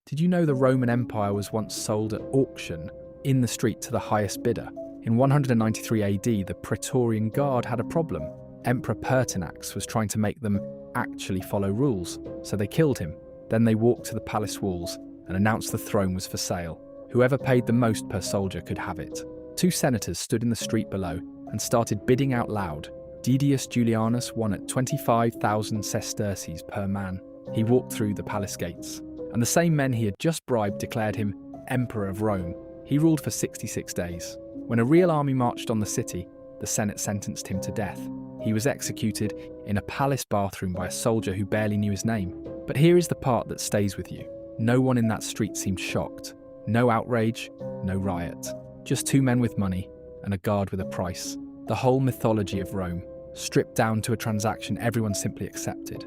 Did you know the Roman Empire was once sold at auction in the street to the highest bidder? In 193 AD, the Praetorian Guard had a problem. Emperor Pertinax was trying to make them actually follow rules, so they killed him. Then they walked to the palace walls and announced the throne was for sale. Whoever paid the most per soldier could have it. Two senators stood in the street below and started bidding out loud. Didius Julianus won at 25,000 sesterces per man. He walked through the palace gates, and the same men he had just bribed declared him Emperor of Rome. He ruled for 66 days. When a real army marched on the city, the Senate sentenced him to death. He was executed in a palace bathroom by a soldier who barely knew his name. But here is the part that stays with you. No one in that street seemed shocked. No outrage, no riot. Just two men with money and a guard with a price. The whole mythology of Rome, stripped down to a transaction everyone simply accepted.